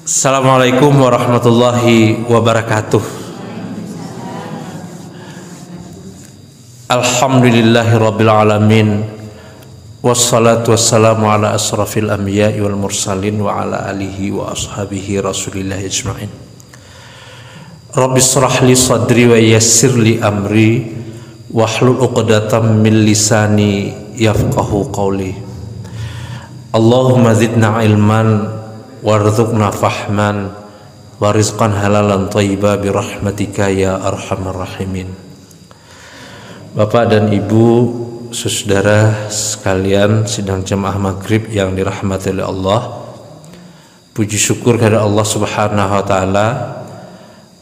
Assalamualaikum warahmatullahi wabarakatuh. Alhamdulillahirabbil alamin. Wassalatu wassalamu ala asrafil anbiya'i wal mursalin wa ala alihi wa ashabihi rasulillah ajma'in. Rabbi shrah li sadri wa yassir li amri wahlul 'uqdatam min lisani yafqahu qawli. Allahumma zidna ilman warzuqna fahman wa rizqan halalan thayyiba bi rahmatika ya arhamar rahimin. Bapak dan Ibu, saudara sekalian sidang jemaah maghrib yang dirahmati oleh Allah, puji syukur kepada Allah Subhanahu wa taala.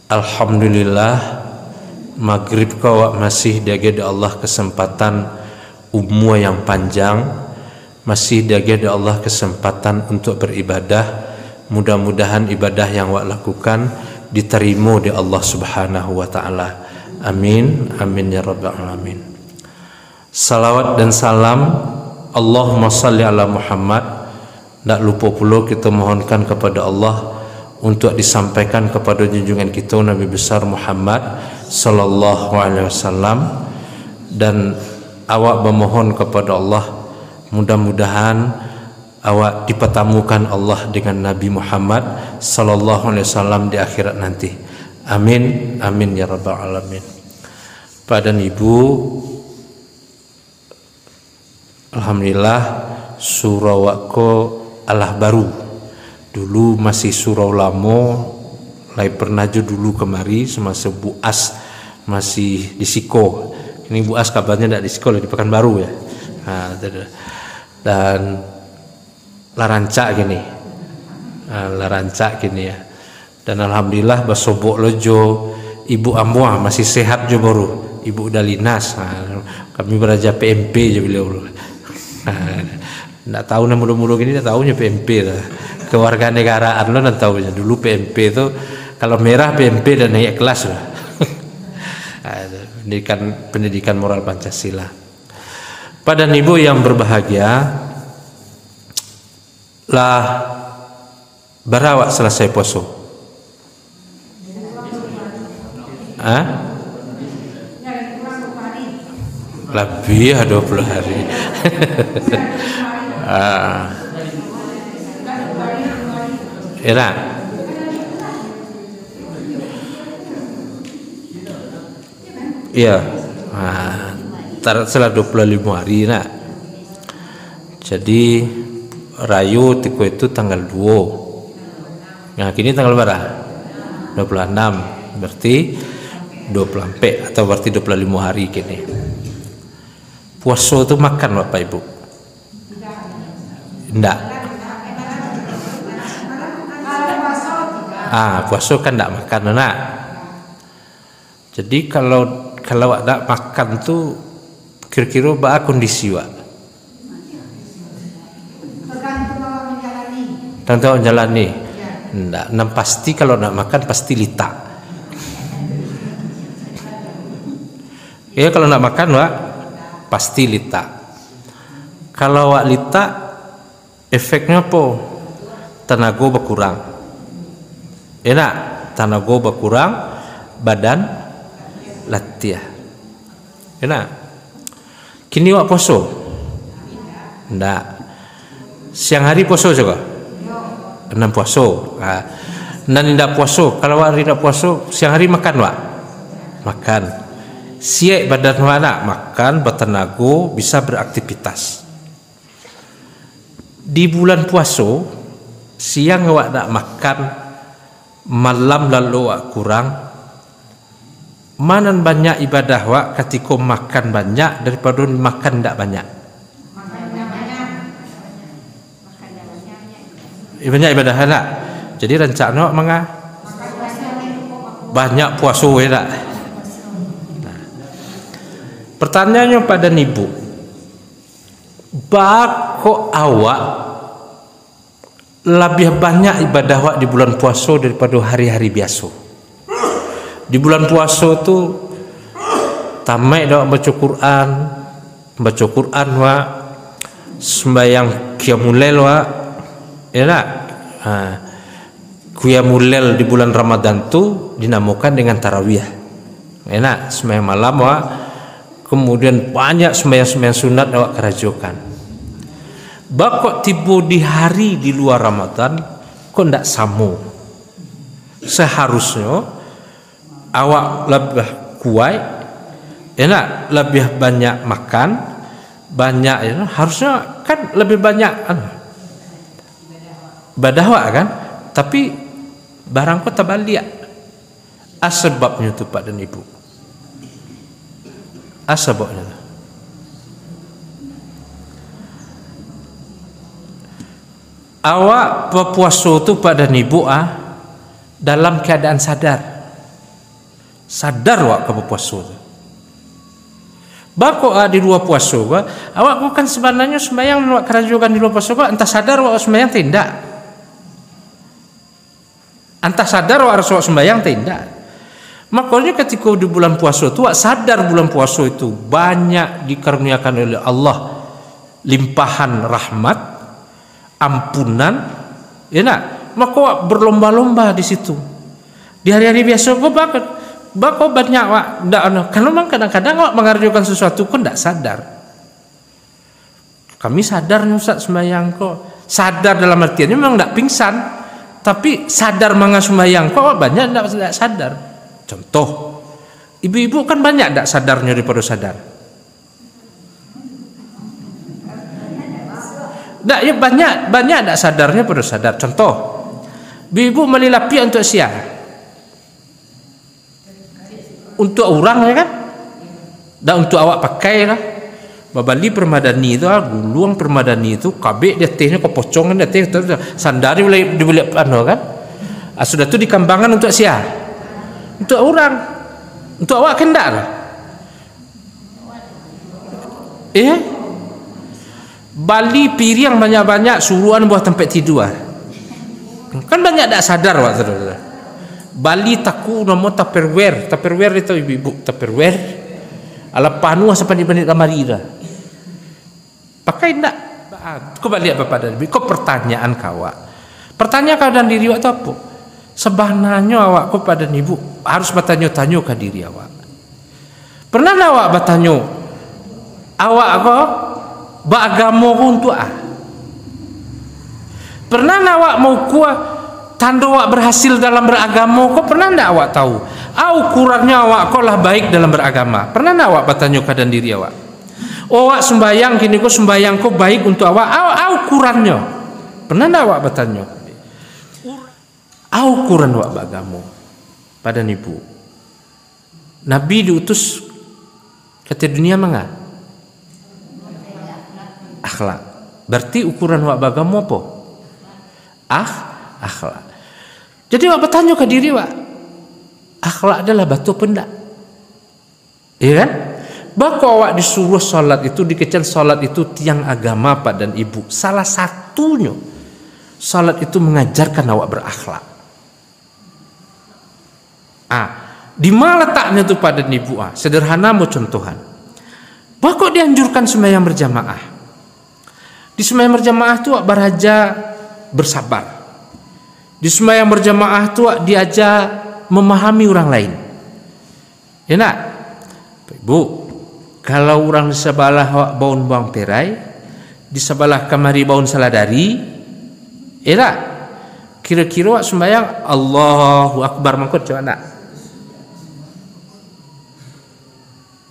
Alhamdulillah maghrib kau masih diberi Allah kesempatan umur yang panjang, masih diberi Allah kesempatan untuk beribadah. Mudah-mudahan ibadah yang wak lakukan diterima di Allah Subhanahu wa taala. Amin, amin ya rabbal alamin. Salawat dan salam Allahumma salli ala Muhammad. Tak lupa pula kita mohonkan kepada Allah untuk disampaikan kepada junjungan kita Nabi besar Muhammad sallallahu alaihi wasallam, dan awak memohon kepada Allah mudah-mudahan awak dipertemukan Allah dengan Nabi Muhammad sallallahu alaihi wasallam di akhirat nanti. Amin, amin ya rabbal alamin. Pak dan Ibu, alhamdulillah surau wako Allah baru. Dulu masih surau lama, lai pernah je dulu kemari semasa Buas masih di Siko. Ini Buas kabarnya tidak di Siko, di Pekanbaru ya. Dan larancak gini, ya. Dan alhamdulillah basobok lojo Ibu Amwa masih sehat je baru. Ibu udah linas. Kami beraja PMP je beliau. Nggak tahu nama mulu-mulu gini, nggak tahunya PMP lah. Kewarganegaraan lo nggak tahunya. Dulu PMP itu kalau merah PMP dan naik kelas lah. pendidikan moral Pancasila. Pada Ibu yang berbahagia, lah berawak selesai puasa. Lebih 20 hari. Era. Iya. Setelah 25 hari nak. Jadi Rayu tiko itu tanggal 2. Nah, kini tanggal berapa? 26. Berarti 24 atau berarti 25 hari kini. Puasa itu makan Bapak Ibu? Enggak. Puasa kan enggak makan nak. Jadi kalau enggak makan tuh kira-kira apa kondisi Wak? Tentu menjalani. Enggak, pasti kalau nak makan pasti lita. Ya kalau nak makan Wak pasti lita. Kalau Wak lita efeknya apa? Tenaga berkurang. Enak, tenaga berkurang, badan latih. Enak. Kini Wak puasa? Enggak. Siang hari puasa juga? 6 puasa. Dan tidak puasa. Kalau hari tidak puasa, siang hari makan Wak? Makan. Siap badan Wak nak makan, bertenaga, bisa beraktivitas. Di bulan puasa, siang Wak nak makan, malam lalu Wak kurang. Mana banyak ibadah Wak ketika makan banyak daripada makan tidak banyak? Banyak ibadah nak. Jadi rencana mangga banyak puasa ya nak. Pertanyaannya pada Ibu, bako awak lebih banyak ibadah Wak di bulan puasa daripada hari-hari biasa? Di bulan puasa tu tamat dah baca Quran Wak, sembahyang qiyamul lail Wak, ya nak. Qiyamul Lail di bulan Ramadan tu dinamakan dengan tarawih. Enak sembahyang malam wa, kemudian banyak sembahyang sunat awak kerajokan. Bakok tiba di hari di luar Ramadan kok ndak samu. Seharusnya awak lebih kuat, enak lebih banyak makan, banyak ya, harusnya kan lebih banyak ibadah awak kan, tapi barang kau terbalik. Asbabnya tu Pak dan Ibu. Asbabnya. Awak berpuasa tu Pak dan Ibu dalam keadaan sadar. Sadar awak ke berpuasa tu. Bako di luar puasa awak bukan sebenarnya sembahyang awak kerajukan di luar puasa entah sadar awak sembahyang tidak. Entah sadar awak harus sembahyang tidak. Makanya ketika di bulan puasa itu sadar bulan puasa itu banyak dikaruniakan oleh Allah limpahan rahmat, ampunan, ya nak, maka berlomba-lomba di situ. Di hari-hari biasa kok banyak wak ndak karena memang kadang-kadang wak mengerjakan sesuatu pun ndak sadar. Kami sadar nih Ustaz sembahyang kok. Sadar dalam artiannya memang ndak pingsan, tapi sadar manga sembahyang kok banyak ndak sadar. Contoh, ibu-ibu kan banyak ndak sadarnya daripada sadar. Ndak ya banyak ndak sadarnya pada sadar. Contoh, ibu melilapi untuk siang. Untuk orang ya kan, dan untuk awak pakai lah. Babali permadani itu, guluang permadani itu, kabeh dia tehnya kau pocongan dia teh, sandari boleh anu kan. Sudah tu dikembangkan untuk siapa? Untuk orang, untuk awak kendak lah. Bali piring banyak-banyak, suruhan buah tempat tidur. Kan banyak tak sadar awak saudara. Bali taku nama Tupperware itu ibu-ibu Tupperware. Ala panu sampai di menit kamari dah. Pakai ndak? Kau balik apa pada kau pertanyaan kawak. Pertanyaan kau dan diri awak tu apa? Sebenarnya awak kau pada ibu harus bertanya-tanya ke diri awak. Pernah awak bertanya awak kau beragama untuk Pernah awak mau kuat tanda awak berhasil dalam beragama kau pernah ndak awak tahu? Ukurannya awak kau lah baik dalam beragama. Pernah ndak awak bertanya keadaan diri awak? Awak sembahyang kini kau sembahyang kau baik untuk awak. Ukurannya. Pernah ndak awak bertanya? Ukuran awak beragama pada ibu. Nabi diutus ke dunia mana? Akhlak. Berarti ukuran awak beragama apa? Akhlak. Jadi awak bertanya ke diri awak, akhlak adalah batu pendak, iya kan? Bahwa awak disuruh solat itu, dikecil solat itu tiang agama Pak dan Ibu. Salah satunya solat itu mengajarkan awak berakhlak. Di mana letaknya itu Pak dan Ibu? Sederhana mau contohan. Bahwa dianjurkan sembahyang berjamaah. Di sembahyang berjamaah itu awak beraja bersabar. Di sembahyang berjamaah itu diajar memahami orang lain. Ya nak, Ibu, kalau orang di sebelah awak baun bawang perai, di sebelah kamari baun saladari, ya nak, kira-kira awak sembahyang Allahu Akbar mangkut coba nak?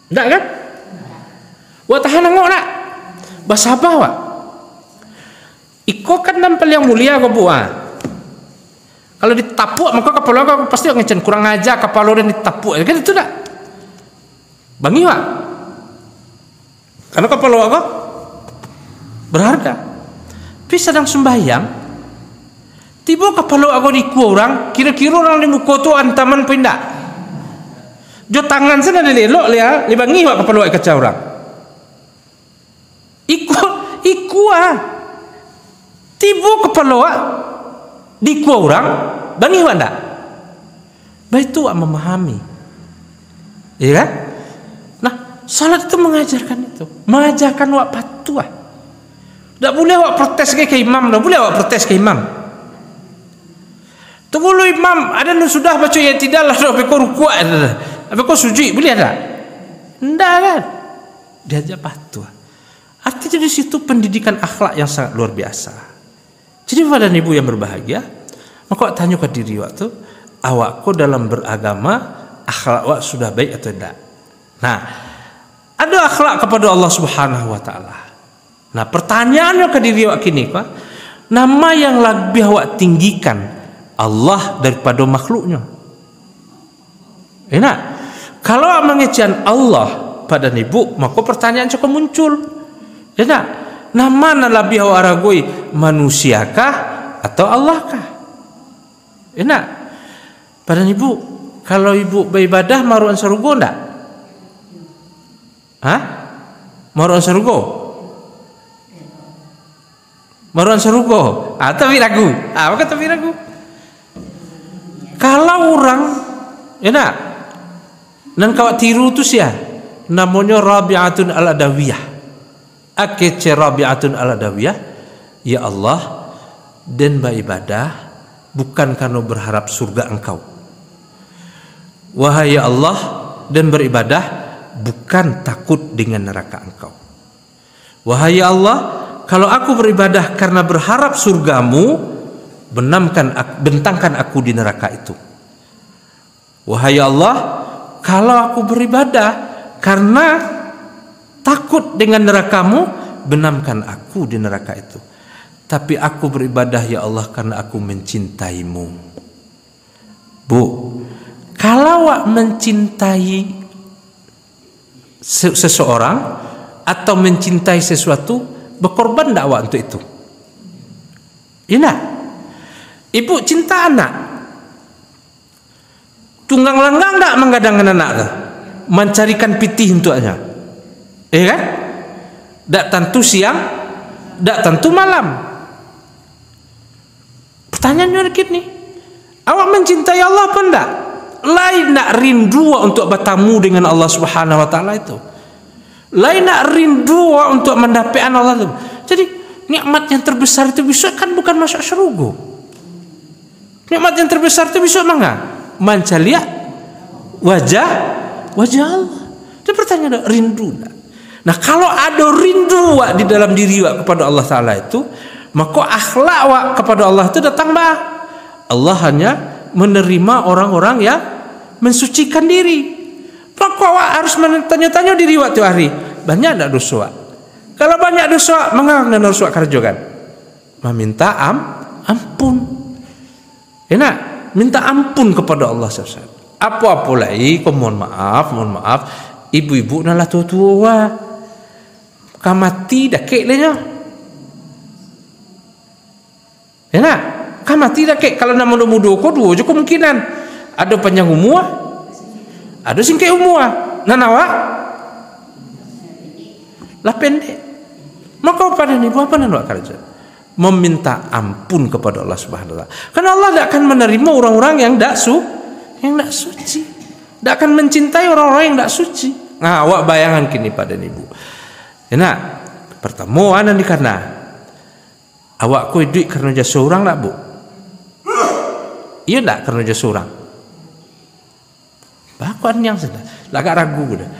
Enggak kan? Awak tahan nengok nak? Bersabar awak. Iko kan nampal yang mulia kau buat. Kalau ditapuk maka kepala kau pasti ngecen kurang aja kepala dan ditapuk. Kan itu tak? Bangi wak. Karena kepala kau berharga. Tapi sedang sembahyang, tiba kepala aku di orang, kira-kira orang di muka tu antaman pindah. Jo tangan sana dilelok dia, libangi wak kepala kaca orang. Iku tiba kepala di orang bangi wak ndak? Baik tu wak memahami, iya kan? Nah, salat itu mengajarkan itu, mengajarkan wak patuh. Tak boleh wak protes ke imam, tak boleh wak protes ke imam. Tunggu lu imam, ada nu sudah baca ya tidak lah, apa kau rukuk ada, apa kau sujud boleh ada? Enggak kan? Diajak patuh. Artinya di situ pendidikan akhlak yang sangat luar biasa. Jadi pada ibu yang berbahagia, maka tanya ke diri waktu, awakku dalam beragama akhlak awak sudah baik atau tidak? Nah, ada akhlak kepada Allah Subhanahu wa taala. Nah, pertanyaannya ke diri awak kini, Pak, nama yang lebih awak tinggikan Allah daripada makhluknya. Enak. Kalau mengecehkan Allah pada ibu, maka pertanyaan cukup muncul. Enak. Nama lebih awak ragui, manusiakah atau Allahkah? Enak. Pada ibu, kalau ibu beribadah maruan sarugo enggak? Hah? Maruan sarugo? Maruan sarugo? Tapi ragu. Apa kata tapi ragu? Kalau orang, enak, dan kawat tiru tu sia, namanya Rabi'atun al-Adawiyah. Akece Rabi'atun al-Adawiyah, ya Allah, dan beribadah bukan karena berharap surga engkau. Wahai ya Allah, dan beribadah bukan takut dengan neraka engkau. Wahai ya Allah, kalau aku beribadah karena berharap surgamu, bentangkan aku di neraka itu. Wahai Allah, kalau aku beribadah karena takut dengan nerakamu, benamkan aku di neraka itu. Tapi aku beribadah ya Allah karena aku mencintaimu. Bu, kalau awak mencintai seseorang atau mencintai sesuatu, berkorban tak awak untuk itu? Iya. Ibu cinta anak, tunggang langgang tak menggadangkan anak tu, mencarikan pitih untuknya, kan? Tak tentu siang, tak tentu malam. Pertanyaannya dikit nih, awak mencintai Allah apa enggak? Lain nak rindu untuk bertemu dengan Allah Subhanahu Wa Taala itu, lain nak rindu untuk mendapatkan Allah itu. Jadi nikmat yang terbesar itu bisa kan bukan masuk syurga. Nikmat yang terbesar itu bisa mencari wajah Allah. Itu pertanyaan, rindu tak? Nah, kalau ada rindu wak di dalam diri wak kepada Allah Taala itu, maka akhlak wak kepada Allah itu datang bah. Allah hanya menerima orang-orang yang mensucikan diri. Maka wak harus tanya-tanya diri wak tu hari, banyak tak dosa wak? Kalau banyak dosa, mengapa dosa kerjakan? Meminta ampun. Enak, minta ampun kepada Allah SWT. Apa-apa lagi, kau mohon maaf. Ibu-ibu nalah tua-tua, kamati dah kek lehnya. Enak, kamati dah kek. Kalau nama muda kau dua je kemungkinan. Ada panjang umur, ada singkat umur. Nanawa lah pendek. Maka pada ni apa nak buat kerja? Meminta ampun kepada Allah Subhanahu Wa Taala. Karena Allah tidak akan menerima orang-orang yang tidak suci, tidak akan mencintai orang-orang yang tidak suci. Nah, awak bayangan kini pada ibu. Enak, pertemuan dan karena awak kau duit karena jasa orang tak bu? Iya tak karena jasa orang? Bakuan yang sudah, agak ragu dah.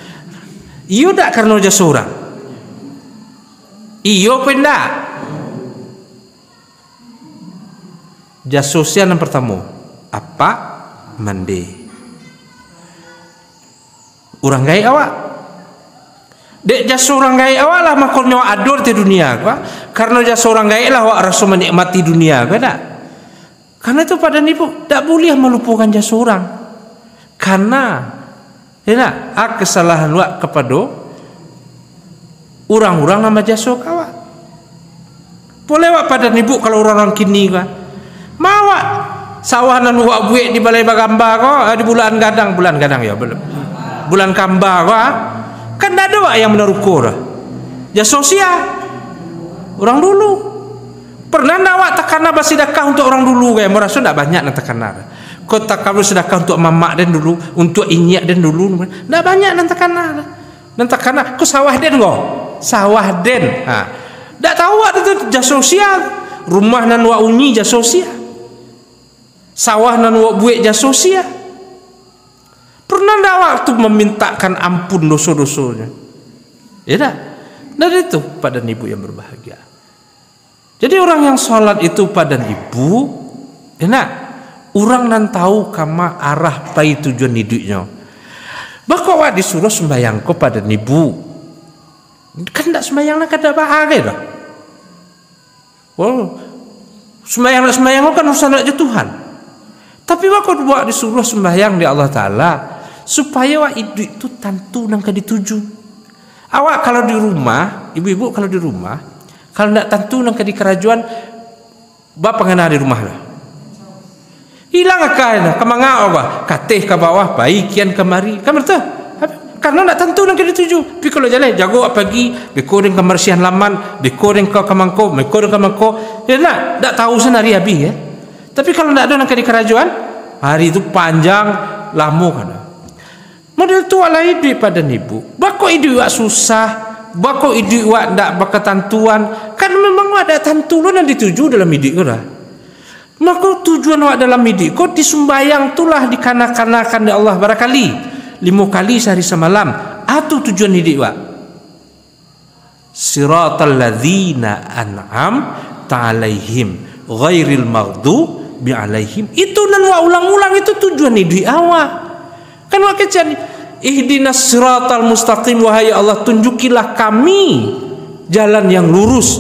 Iya tak karena jasa orang? Iya pendak. Jas sosial yang pertama apa? Mandi. Orang gaya awak. Dek jas orang gaya awak lah makornya awak ador di dunia, apa? Karena jas orang gaya lah awak rasa menikmati dunia, kan? Karena itu pada nipu tak boleh melupakan jas orang. Karena kesalahan awak kepada orang-orang nama jas awak. Boleh awak pada nipu kalau orang-orang kini kan? Mawa sawanan wak buik di balai bagamba kok di bulan gadang ya bulan kamba kok kan ada wak yang menerukur ya sosial orang dulu pernah nawak takana basidakah untuk orang dulu kayak merasa tidak banyak nak takana kau tak kalau sedekah untuk mamak dan dulu untuk inyak dan dulu tidak banyak nak takana kau sawah den tidak tahu ada tu jas sosial rumah nan wak unyi jas sosial. Sawah nan wak buik jasosia. Pernah ndak waktu memintakan ampun dosa-dosanya? Ya dah. Dari itu pada ibu yang berbahagia. Jadi orang yang sholat itu pada ibu, enak. Orang nan tahu kama arah pai tujuan hidupnya. Bakal wak disuruh sembahyang ko pada ibu. Kan ndak sembahyang nak kada bahagia dah. Oh, sembahyang kan urusan aja Tuhan. Tapi bakal buat disuruh sembahyang di Allah Taala supaya wak hidup itu tentu nang dituju. Awak kalau di rumah, ibu-ibu kalau di rumah, kalau ndak tentu nang di kerajaan, bapak ngana di rumah lah. Hilang akal, kemanga apa? Kateh ke bawah, baik kian kemari, kan betul? Karena ndak tentu nang dituju. Tapi kalau jalan jago pagi, bekoreng kebersihan laman, bekoreng ke kamangko, bekoreng ke kamangko, ya ndak tahu senari habis ya. Tapi kalau ndak ada nang di kerajaan, hari itu panjang, lama kan. Model tu ala hidup pada ibu. Bako hidup wak susah, bako hidup wak ndak berketentuan. Kan memang wak ada tentu yang dituju dalam hidup kau dah. Maka tujuan wak dalam hidup kau disumbayang tulah dikanak-kanakan di Allah barakali 5 kali sehari semalam. Atau tujuan hidup wak. Siratal ladzina an'am ta'alaihim ghairil maghdubi alaihim. Itu nan wak ulang-ulang itu tujuan hidup awak. Kan wak kecil ihdinas siratal mustaqim, wahai Allah tunjukilah kami jalan yang lurus,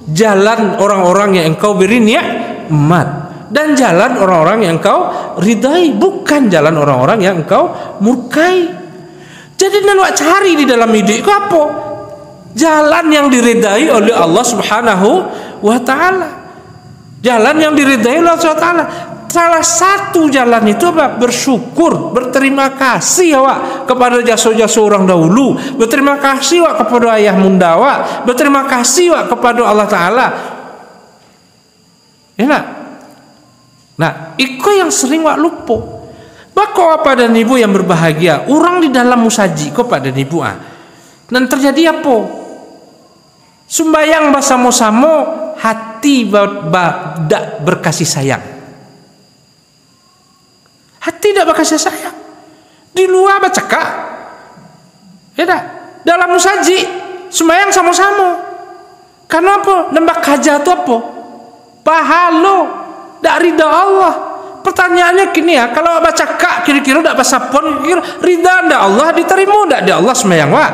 jalan orang-orang yang engkau beri nikmat, dan jalan orang-orang yang engkau ridai, bukan jalan orang-orang yang engkau murkai. Jadi nan wak cari di dalam hidup itu apa? Jalan yang diridai oleh Allah Subhanahu wa taala. Jalan yang diridai oleh Allah Subhanahu wa taala. Salah satu jalan itu apa? Bersyukur, berterima kasih awak kepada jasa-jasa orang dahulu, berterima kasih awak kepada ayah bunda awak, berterima kasih awak kepada Allah Taala. Enak. Nah, itu yang sering wak lupa. Bako apa dan ibu yang berbahagia, orang di dalam musaji ko pada ibu dan terjadi apa? Sembayang bersama-sama, hati dak berkasih sayang. Hati tidak berkasih sayang. Di luar bercakap, ya tak? Dalam musaji sembahyang sama-sama. Karena apa? Nembak haja itu apa? Pahala dari ridha Allah. Pertanyaannya kini ya, kalau baca kak kira-kira tidak pasapon, kira ridha ndak Allah diterima ndak di Allah sembahyang wak.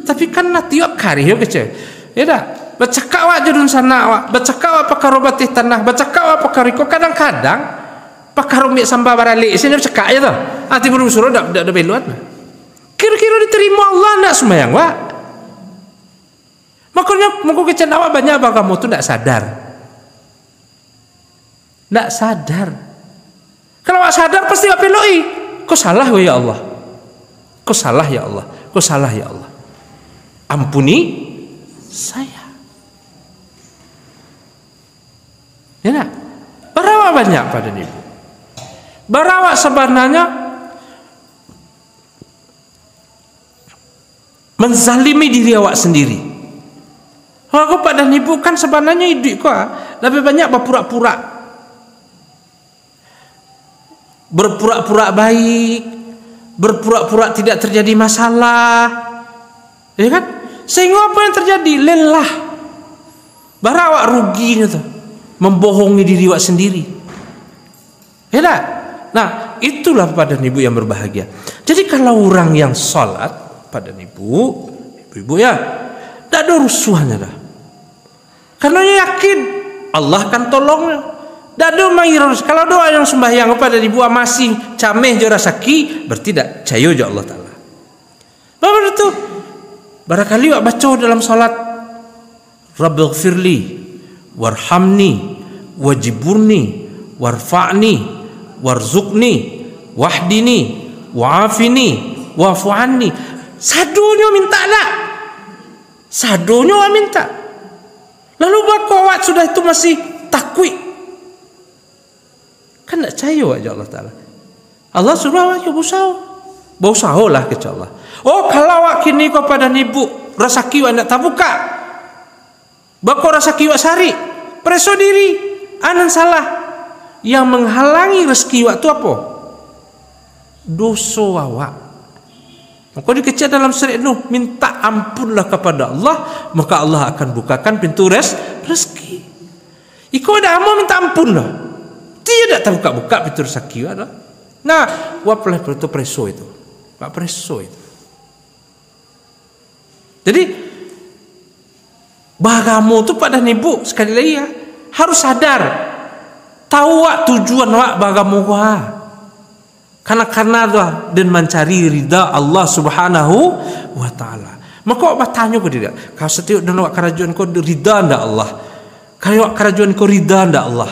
Tapi kan tiap hari yo kecil, ya tak? Baca kak wak judun sana wak, baca kak wak pakarobati tanah, baca kak wak pakariko kadang-kadang. Pakar umik sambal baralik sini cekak aja tuh. Hati belum suruh dak beluat. Kira-kira diterima Allah nak sembahyang wak. Makanya mengko kecen awak banyak apa kamu tu ndak sadar. Ndak sadar. Kalau awak sadar pasti awak peloi. Kau salah ya Allah. Kau salah ya Allah. Kau salah ya Allah. Ampuni saya. Ya nak? Berapa banyak pada ibu? Barawak sebenarnya menzalimi diri awak sendiri. Aku pada ibu kan sebenarnya hidup kau lebih banyak berpura-pura, berpura-pura baik, berpura-pura tidak terjadi masalah, ya kan? Sehingga apa yang terjadi? Lelah. Barawak rugi itu, membohongi diri awak sendiri. Ya tak? Nah, itulah pada ibu yang berbahagia. Jadi kalau orang yang sholat pada ibu ya, tidak ada rusuhnya dah. Karena yakin Allah akan tolongnya. Tidak ada mengirus. Kalau doa yang sembahyang pada ibu masih cameh jora saki, berarti tidak cayo je Allah Taala. Bapak itu barangkali wak baca dalam sholat, Rabbighfirli warhamni wajiburni warfa'ni warzuqni wahdini wa'afini wa'fu'anni. Sadonyo minta nak, sadonyo minta. Lalu bakawat sudah itu masih takwi, kan tak percaya aja Allah Taala. Allah suruh awak berusaha lah ke Allah. Oh kalau awak kini kepada ibu rasa kiwa nak tabuka, bakau rasa kiwa sari preso diri anan salah. yang menghalangi rezeki waktu apa? Dosa awak. Maka dikecil dalam surat Nuh, minta ampunlah kepada Allah, maka Allah akan bukakan pintu rezeki. Iko dah mau minta ampun lah, tidak terbuka-buka pintu rezeki ada. Nah, wapalah itu preso itu, pak preso itu. Jadi bagamu tu pada nibu sekali lagi ya, harus sadar, tahu wak tujuan wak bagamu wak. Karena dan mencari ridha Allah Subhanahu wa taala. Maka awak bertanya ke dia, kau setiap dan awak kerajaan kau ridha ndak Allah? Kau kerajaan kau ridha ndak Allah?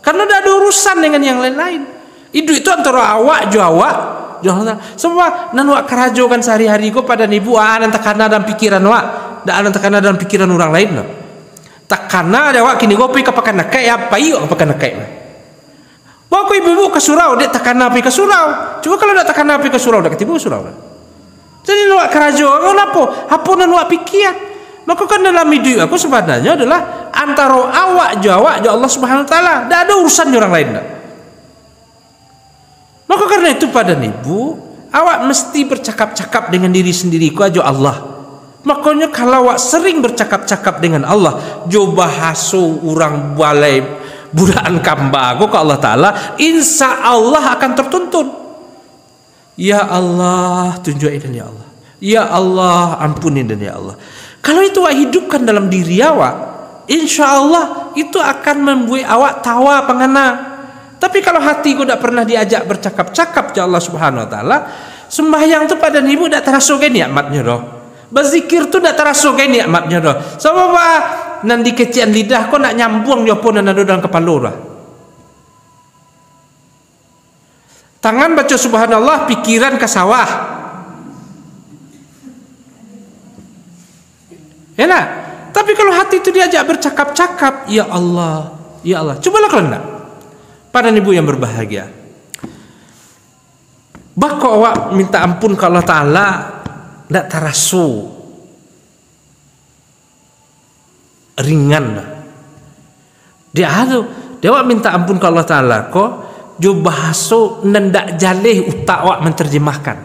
Karena dah ada urusan dengan yang lain-lain. Itu antara awak jo awak. Semua nan awak kerajaan sehari-hari kau pada nibu nan takana dalam pikiran awak, dak takana dalam pikiran orang lain no. Takana ada awak kini kopi kapakan nak kayak apa iyo kapakan nak kayak. Wah, ibu-ibu ke surau, dia takkan napi ke surau. Coba kalau dia takkan napi ke surau, dia ketipu surau. Jadi nak kerajaan, apa nak pikir? Maka kan dalam hidup aku sebenarnya adalah antara awak jo Allah Subhanahu Wa Taala. Tidak ada urusan orang lain. Maka karena itu pada ibu, awak mesti bercakap-cakap dengan diri sendiri ku aja Allah. Makanya kalau awak sering bercakap-cakap dengan Allah, jo bahaso orang balai budak kambago ke Allah Ta'ala, insya Allah akan tertuntun. Ya Allah, tunjukin dan ya Allah. Ya Allah, ampunin dan ya Allah. Kalau itu awak hidupkan dalam diri awak, insya Allah itu akan membuat awak tawa pengana. Tapi kalau hati ku tidak pernah diajak bercakap-cakap ke Allah Subhanahu Wa Ta'ala, sembahyang tu pada ibu tidak terasa ke nikmatnya doh. Berzikir tu tidak terasa ke nikmatnya doh. Sebab nan dikecian lidah kau nak nyambung dia pun nan ada dalam kepala dah. Tangan baca subhanallah, pikiran ke sawah. Ya nak? Tapi kalau hati itu diajak bercakap-cakap, ya Allah, ya Allah. Cobalah kalau nak. Pada ibu yang berbahagia. Bako awak minta ampun ke Allah Ta'ala, tidak terasa ringan lah. Dia awak minta ampun ke Allah Ta'ala kok jo bahaso nendak jaleh utak awak menterjemahkan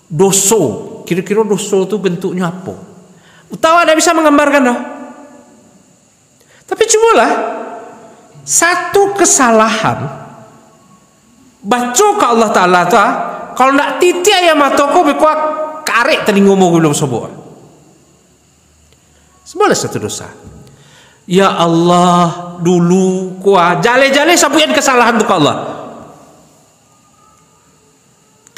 doso. Kira-kira doso tu bentuknya apa? Utak awak tidak bisa menggambarkan dah. Tapi cubalah satu kesalahan baca ke Allah Ta'ala tu, kalau nak titik ayam mataku bekuak karek telingamu belum sobo. Seboleh satu dosa. Ya Allah, dulu kuah jale-jale sabuyan kesalahan tu ke Allah.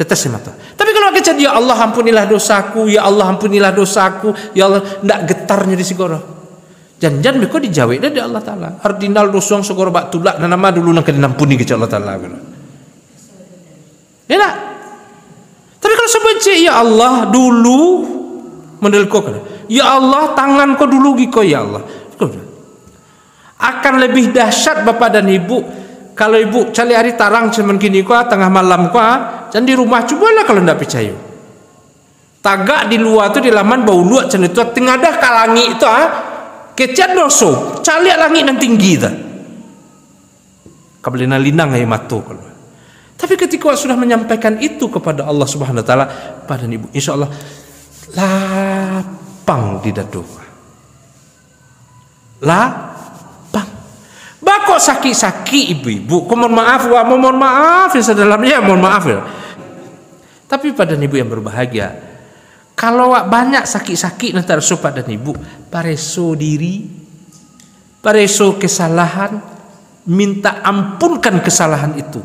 Tetes mata. Tapi kalau kita ya Allah ampunilah dosaku, ya Allah ampunilah dosaku, ya Allah, ndak getarnya di sigoro. Jangan beko dijawab dari Allah Ta'ala. Ardinal dosong segoro bak tulak dan nama dulu nak dinampuni ke Allah Ta'ala. Ya tak? Tapi kalau sebut ya Allah dulu mendelko kan. Ya Allah, tangan kau dulu giko ya Allah. Akan lebih dahsyat bapak dan ibu kalau ibu cari hari tarang cuman kini kau tengah malam kau dan di rumah cobalah kalau ndak percaya. Tagak di luar tu di laman bau luak cen itu tengah dah kalangi itu kecian doso. Cari langit nan tinggi tu. Kabelina linang ayam matu kalau. Tapi ketika sudah menyampaikan itu kepada Allah Subhanahu Wa Taala pada ibu, insya Allah lapang di dadu. Lapang. Bakok sakit-sakit ibu-ibu. Kau mohon maaf ya sedalamnya, mohon maaf ya. Tapi pada ibu yang berbahagia, kalau banyak sakit-sakit nanti harus pada ibu, pareso diri, pareso kesalahan, minta ampunkan kesalahan itu.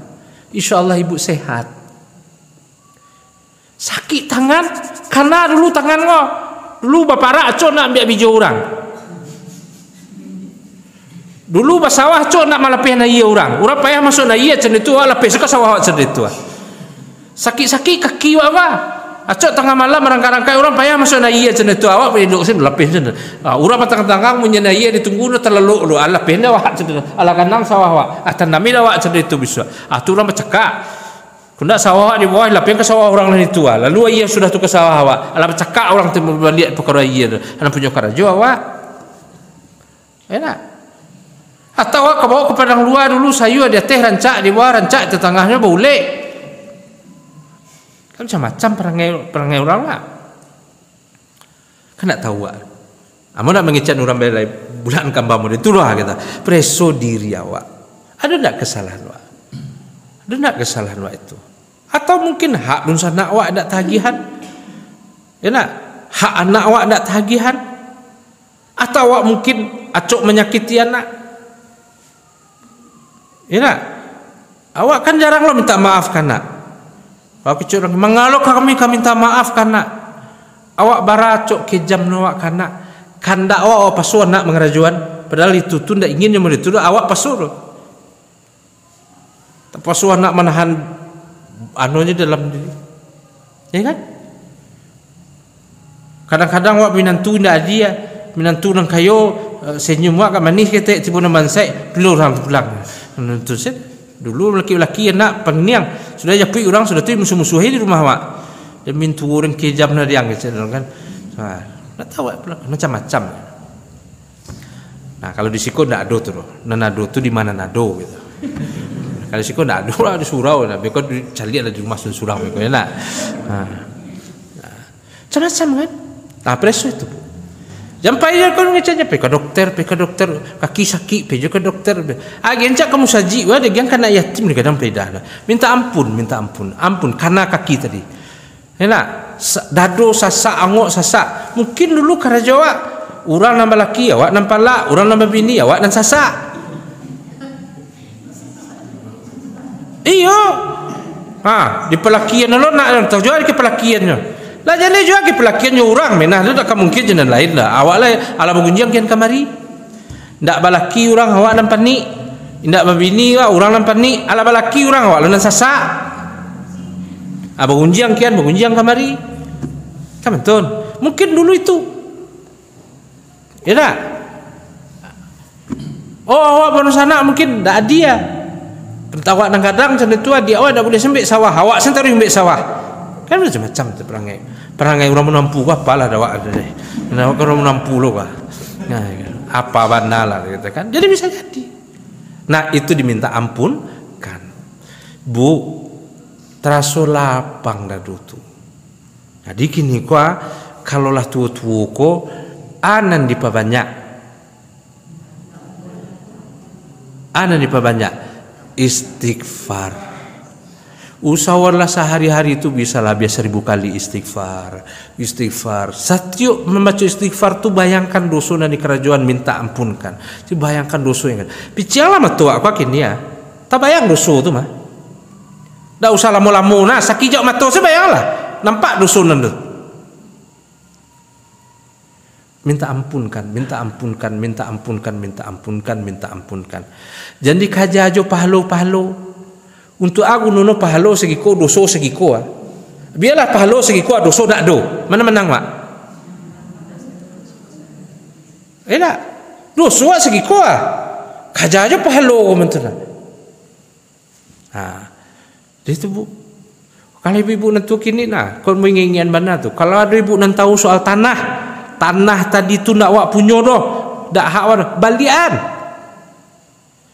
Insya Allah ibu sehat. Sakit tangan, karena dulu tangan kau, dulu bapak rakco nak ambil biji orang. Dulu basawah cok nak malapih na iya orang payah masuk na iya cen itu lapih suka sawah cen itu. Sakit-sakit kaki awak. Acok tengah malam merangkai-rangkai orang payah masuk na iya cen itu awak pergi duduk sini lapih cen. Urang patang-tanggang punya na iya ditunggu na terlalu lu lapih na awak cen. Ala kanang sawah awak. Tanami awak cen itu bisa. Tu orang bercakap. Kena sawah di bawah lapih ke sawah orang lain itu. Lalu iya sudah tu ke sawah awak. Ala bercakap orang tu lihat perkara iya. Ana punya karajo awak. Enak. Atau awak bawa ke padang luar dulu, sayur ada teh rancak di bawah, rancak di tengahnya boleh. Kan macam-macam perangai orang lah. Kan nak tahu awak. Amun nak mengecat orang belai bulan kambamu itu lah kita. Preso diri awak. Ada tak kesalahan awak? Ada tak kesalahan awak itu? Atau mungkin hak dun sanak awak ada tagihan? Ya nak? Hak anak awak ada tagihan? Atau awak mungkin acok menyakiti anak? Ya nak? Awak kan jarang lo minta maaf kan nak? Awak kecil orang mengalok kami minta maaf kan nak? Awak baracok kejam awak kan nak? Kanda awak pasur nak mengerajuan, padahal itu tu ndak ingin yang itu awak pasur. Pasur nak menahan anunya dalam diri, ya kan? Kadang-kadang awak minantu ndak dia, minantu nang kayo senyum awak kan manis kita tiba nang bansai dulu orang pulang. Menentu set dulu laki-laki nak peniang sudah japui orang sudah tu musuh-musuh di rumah awak. Dan mintu orang kejam na diang kan. Tak tahu macam-macam. Nah kalau di siko ndak ado tu, nado tu di mana nado gitu. Kalau siko ndak ado lah di surau, nah beko cari ada di rumah sun surau beko ya nak. Macam-macam kan. Nah preso itu. Jampai dia kau ngecanya pe dokter, kaki sakit pe ke dokter. Agen cak kamu saji, wah dia kan anak yatim di kadang pedah. Minta ampun karena kaki tadi. Ya nak. Dado sasak angok sasak mungkin dulu karaja awak orang nambah laki awak nampak lak orang nambah bini awak dan sasak iyo di pelakian lo nak tahu jual ke pelakiannya lah jadi jual ke pelakiannya orang menah tu tak mungkin jenis lain lah awak lah ala bergunjang kian kamari ndak balaki orang awak nampak ni ndak babini orang nampak ni ala balaki orang awak lan sasak bergunjang kamari kan betul mungkin dulu itu ya tak awak baru sana mungkin tak dia awak kadang macam itu dia awak tak boleh sembik sawah awak sendiri sembik sawah kan macam-macam tu perangai orang menampu apa lah awak ada deh orang menampu lo apa bana lah gitu kan jadi bisa jadi nah itu diminta ampun kan bu teraso lapang dadu tu. Jadi kini kuah kalau lah tua-tua ko anan diperbanyak istighfar. Usahawanlah sehari-hari itu bisalah biasa 1000 kali istighfar. Setiap membaca istighfar tu bayangkan dosa di kerajaan minta ampunkan. Jadi bayangkan dosa yang kan. Picialah matua aku kini ya. Tak bayang dosa tu mah. Dah usah lama-lama nah sakit jauh mata saya bayanglah. Nampak dosunan tu. Minta ampunkan. Jadi kaja aja pahalo. Untuk aku nono pahalo segiko doso segiko. Biarlah pahalo segiko doso nak do. Mana menang mak? Tak. Doso segiko. Kaja aja pahalo mentera. Jadi tu bu. Kalau ibu nanti kini kau menginginkan mana tu? Kalau ada ibu nanti tahu soal tanah tadi tu nak awak punya doh, dak hak awak balian.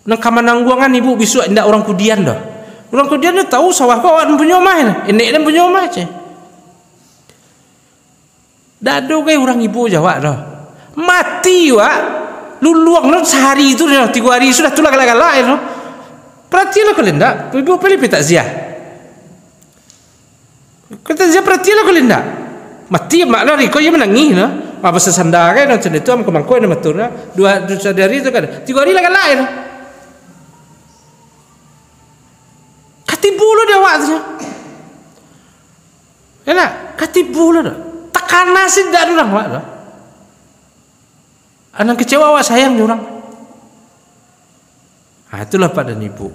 Nang kamanangguangan ibu besok ndak orang kudian doh. Orang kudian dah tahu sawah kau awak punya mah, enek dan punya mah je. Dak ada ke orang ibu jawab doh. Mati wak, luluang lo sehari itu dah 3 hari sudah tulah galak-galak doh. Perhatilah kau ndak, ibu pilih takziah. Kata dia perhatilah kau linda. Mati mak lari kau yang menangis no. Apa sesandar kan macam itu am kemangkoi nama tu na. 2 hari tu kan. 3 hari lagi lain. Katibu lo dia awak tu. Ya nak, katibu lo dah. Tekan nasi dak orang awak dah. Anak kecewa awak sayang orang. Itulah pada ibu.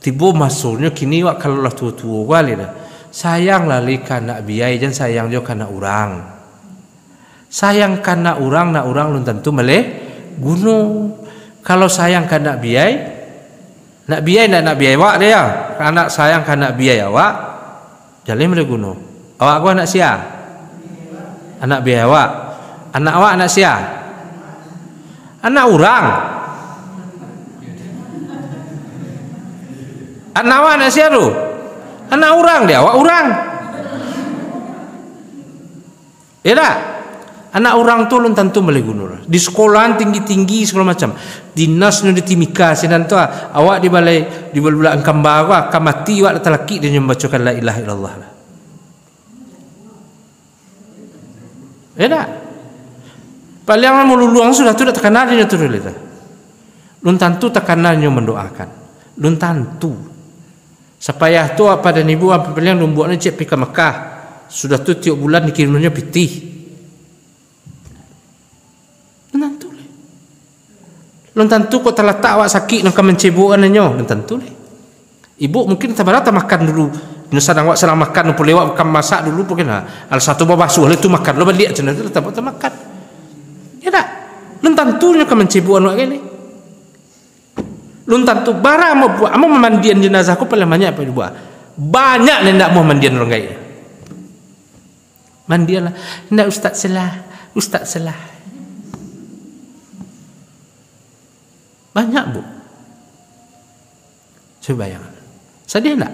Tiba masuknya kini awak kalau lah tua-tua kali dah. Sayang lali kana biaya dan sayang juga kana orang. Sayang kana orang, nak orang belum tentu meleh gunung. Kalau sayang kana biaya, nak biaya awak dia. Anak sayang kana biaya awak, jalan meleh gunung. Awak aku anak sia, anak biaya awak. Anak awak anak sia, anak orang. Anak awak anak siapa tu? Anak orang dia, awak orang. Ya tak? Anak orang tu belum tentu boleh guna. Di sekolahan tinggi-tinggi segala macam. Dinas nu di Timika sinan tu awak di balai angkam baru akan mati awak laki dia membacakan la ilaha illallah. Ya tak? Paling meluluang sudah tu dah terkenal dia tu dulu. Lun tentu tekanannya mendoakan. Lun tentu. Supaya tu apa dan ibu apa paling lun buatnya cek pergi ke Mekah. Sudah tu tiap bulan dikirimnya pitih. Lun tentu kok terletak awak sakit nak mencebukan nyo, lun tentu le. Ibu mungkin tabarata makan dulu. Nusan awak salah makan pun lewat makan masak dulu mungkin al satu babasuh le tu makan lo balik cenah tu tak makan. Ya tak? Lun tentu nya kan mencebukan awak kene. Lun tentu bara mau buat amo memandian jenazah ku paling banyak apa buat. Banyak le ndak mau mandian orang gaya. Mandianlah. Ndak ustaz salah. Banyak bu. Coba bayangkan. Sedih tak?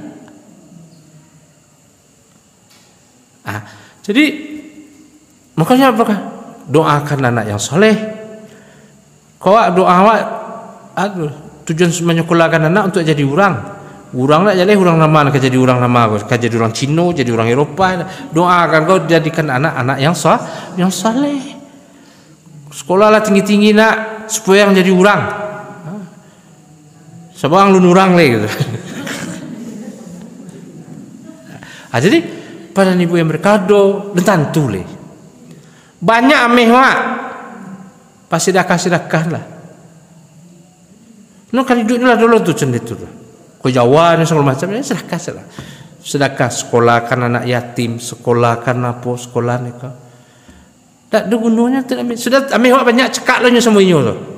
Jadi makanya apakah doakan anak yang soleh. Kau doa awak tujuan menyekolahkan anak untuk jadi orang. Orang nak jadi orang lama, nak jadi orang lama, nak jadi orang Cina, jadi orang Eropah. Doakan kau jadikan anak-anak yang soleh. Sekolahlah tinggi-tinggi nak supaya yang jadi orang. Sebab lu nurang le gitu. Jadi pada ibu yang berkado dan tentu le. Banyak ameh mak. Pasti dah kasih lah. No kali duit lah dulu tu cendet tu. Ko Jawa ni segala macam ni sedekah. Sedekah sekolahkan anak yatim, sekolahkan apa sekolah ni kau. Tak ada gunanya tu ameh. Sudah ameh mak banyak cekak lo nya semuanya tu.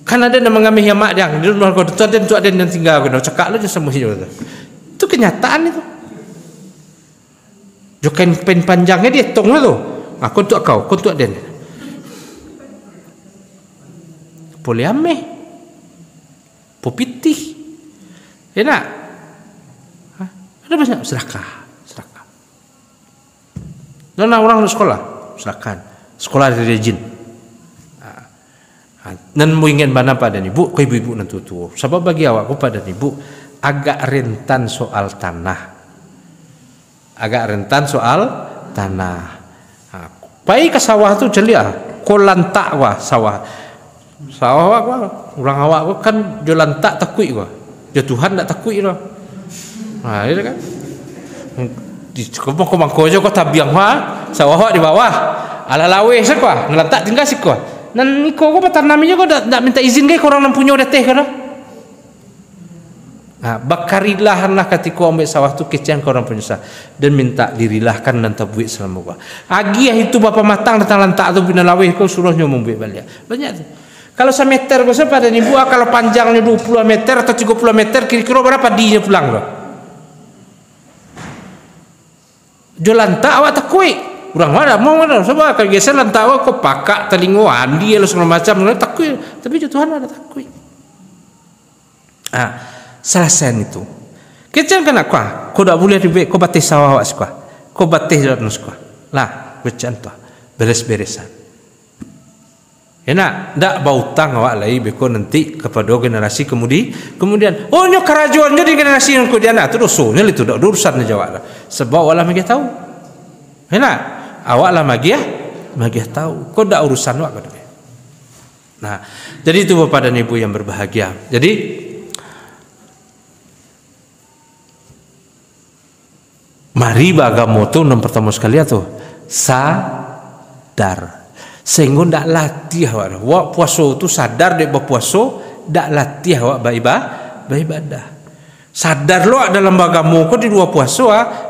Kan ada yang mengambil yang mak dia, di rumah kau tu ada yang tinggal kau, cakap lo je semua hidup tu. Itu kenyataan itu. Jokain pen panjangnya dia tong tu. Kau untuk kau untuk dia. Boleh ameh, popitih, enak. Ada banyak sedekah. Dan orang sekolah, silakan. Sekolah dari rejin. Dan mau ingin mana pada ibu, kau ibu-ibu nanti tu. Sebab bagi awakku pada ibu agak rentan soal tanah. Pai ke sawah tu celia, kau lantak wah sawah. Sawah orang awak kan dia lantak takui wah. Dia Tuhan tak takui dah. Itu kan. Di kebun kau je kau tabiang wah, sawah di bawah. Ala lawe sekwa, ngelantak tinggal sekwa. Dan niko ko patanaminya ko dak minta izin kay korang nang punyo deteh kana. Bakarilahlah ketika ambil sawah tu kecian korang punya sah dan minta dirilahkan dan tabuik selama ko. Agi itu bapa matang datang lantak tu bina laweh kau suruhnya membuik balik. Banyak tu. Kalau 1 meter ko pada ibu kalau panjangnya 20 meter atau 30 meter kira-kira berapa dinya pulang tu. Jolantak awak takui. Orang mana mau mana sebab kalau geser lantak awak kau pakak telingo andi lo segala macam takui tapi Tuhan ada takui. Selesai itu. Kecil kan kau tak boleh dibek kau batis sawah awak sekolah. Kau batis dalam sekolah. Lah kecil tu beres-beresan. Enak, tak bautang awak lagi beko nanti kepada generasi kemudian oh nyo kerajuan nyo di generasi yang kemudian terus so nyo itu dak urusan jawab sebab awak lah magi tahu. Enak. Awak lah magi tahu. Kau dak urusan awak kau. Nah, jadi itu Bapak dan Ibu yang berbahagia. Jadi mari bagamo tu nomor pertama sekali tu sadar. Sehingga ndak latih awak puasa tu sadar dek berpuasa, ndak latih awak beribadah. Sadar lo dalam bagamu kau di dua puasa,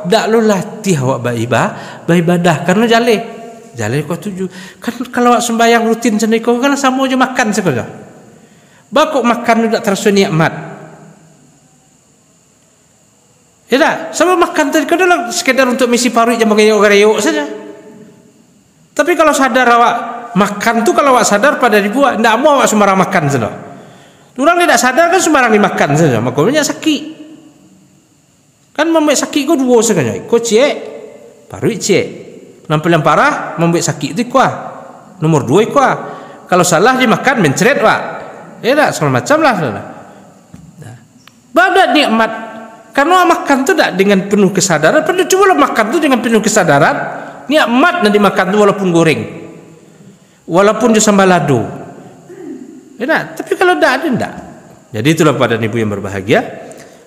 ndak lo latih awak beribadah karena jale kau tuju. Kan kalau awak sembahyang rutin sendiri kau kan sama aja makan saja. Bakok makan ndak terasa nikmat. Ya tak? Sama makan tadi kau adalah sekedar untuk misi paru jam gayok saja. Tapi kalau sadar awak makan tu kalau awak sadar pada dibuat, ndak mau awak sembarang makan saja. Orang tidak sadar kan sembarang dimakan saja, maka banyak sakit. Kan membuat sakit kau dua sebenarnya. Kau cek, baru cek. Nampak yang parah membuat sakit itu kuah. Nomor 2 kuah. Kalau salah dimakan mencret pak. Ya tak segala macam lah. Badat nikmat. Karena makan tu tak dengan penuh kesadaran. Perlu coba makan tu dengan penuh kesadaran. Nikmat nanti makan tu walaupun goreng, walaupun di sambal lado. Ya tak? Tapi kalau tak ada tak. Jadi itulah pada ibu yang berbahagia.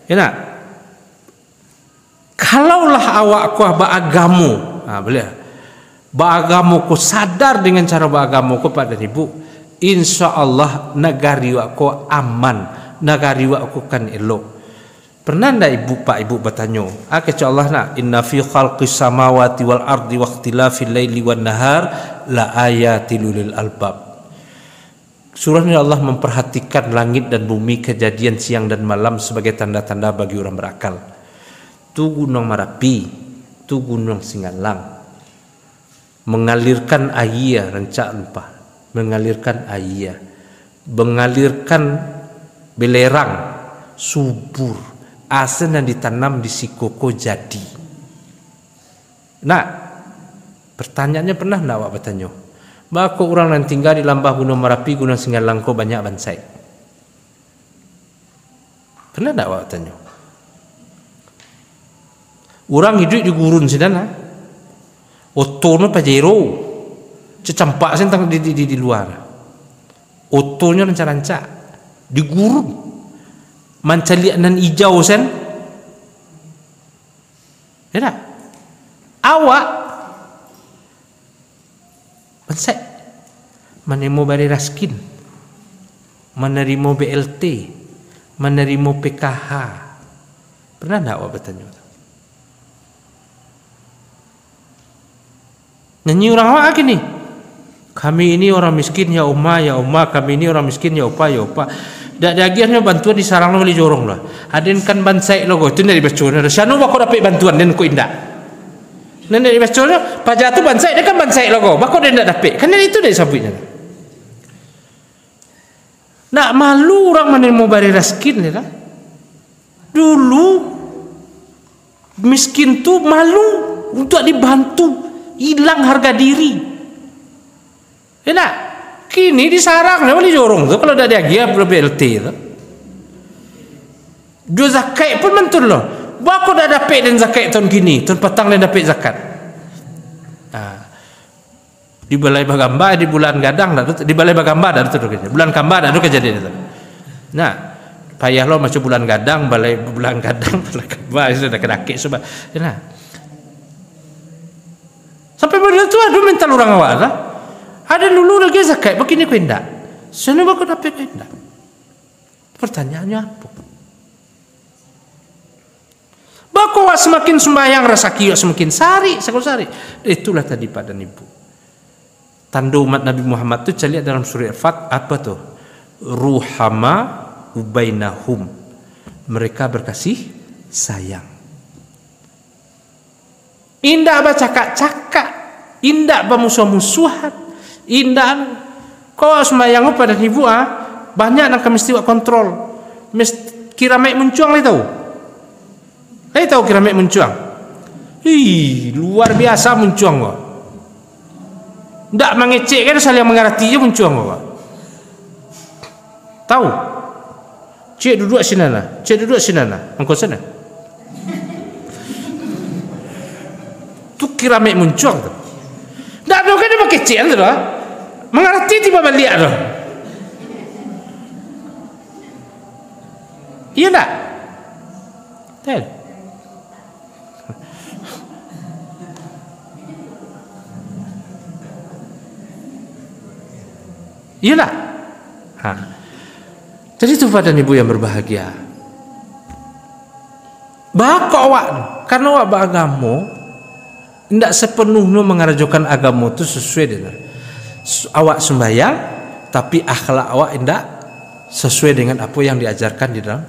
Ya tak? Kalaulah awak kuah beragamu, boleh. Beragamu ku sadar dengan cara beragamu ku pada ibu, insya Allah negari aku aman, negari aku kan elok. Pernah ndak ibu pak ibu bertanya, kecuali Allah nak inna fi khalqis samawati wal ardi wa ikhtilafil laili wan nahar la ayatil lil albab. Surah ini Allah memperhatikan langit dan bumi, kejadian siang dan malam sebagai tanda-tanda bagi orang berakal. Tu gunung Merapi, tu gunung Singalang mengalirkan air rancak lupa, mengalirkan air, mengalirkan belerang subur, asen yang ditanam di Sikoko jadi. Nah, pertanyaannya pernah enggak awak bertanya? Bako orang yang tinggal di lambah Gunung Merapi, Gunung Singalang kau banyak bansai. Pernah enggak awak tanya? Orang hidup di gurun sedana. Otonya pajero. Cecampak sentang di luar. Otonya rancak-rancak di gurun. Mancaliak dan hijau sen. Ya tak? Awak bansai menerima bari raskin, menerima BLT, menerima PKH. Pernah enggak awak bertanya? Nyanyi orang awak gini, kami ini orang miskin ya umma, kami ini orang miskin ya upa. Dak dagiannya bantuan di sarang lo beli jorong lah. Adin kan bansai lo itu dari bacaan. Siapa bako dapat bantuan dan ko indak. Dan dari bacaan pajak tu bansai dia kan bansai lo bako dia indak dapat. Kan itu dari sabutnya. Nak malu orang menerima bari raskin ni lah. Dulu miskin tu malu untuk dibantu, hilang harga diri. Enak. Kini disarang dia boleh jorong tu kalau dah dia gia BLT tu. Dua zakat pun mentul loh. Bako dah dapat dan zakat tahun kini, tahun petang dia dapat zakat. Di balai bagamba di bulan gadang dah di balai bagamba dah tu kerja. Bulan kamba dah tu kejadian itu. Nah, payah lo macam bulan gadang, balai bulan gadang, bulan kamba sudah kedakik sebab. Nah. Sampai pada tu ada mental orang awak lah. Ada dulu lagi zakat, begini kau indak. Sana bako dapat kau indak. Pertanyaannya apa? Bako awak semakin sembahyang rasa kiok semakin sari. Itulah tadi pada ibu. Tanda umat Nabi Muhammad tu cari dalam surah Al-Fat apa tu? Ruhama ubainahum. Mereka berkasih sayang. Indah bercakap-cakap, indah bermusuh-musuhan. Indah kau sembahyang pada ibu banyak nak mesti buat kontrol. Kira mek mencuang le tahu. Le tahu kira mek mencuang. Luar biasa mencuang kau. Ndak mengecek kan saling mengerti je mencuang kau. Tahu? Cik duduk sini lah. Cik duduk sini lah. Engkau sana. Tu kira mek mencuang tu. Ndak ada kan dia mengecek tu lah. Mengerti tiba balik tu. Iya tak? Tahu? Iya tak? Jadi itu pada ibu yang berbahagia. Bako awak karena awak beragamu tidak sepenuhnya mengarajukan agamu itu sesuai dengan awak sembahyang, tapi akhlak awak tidak sesuai dengan apa yang diajarkan di dalam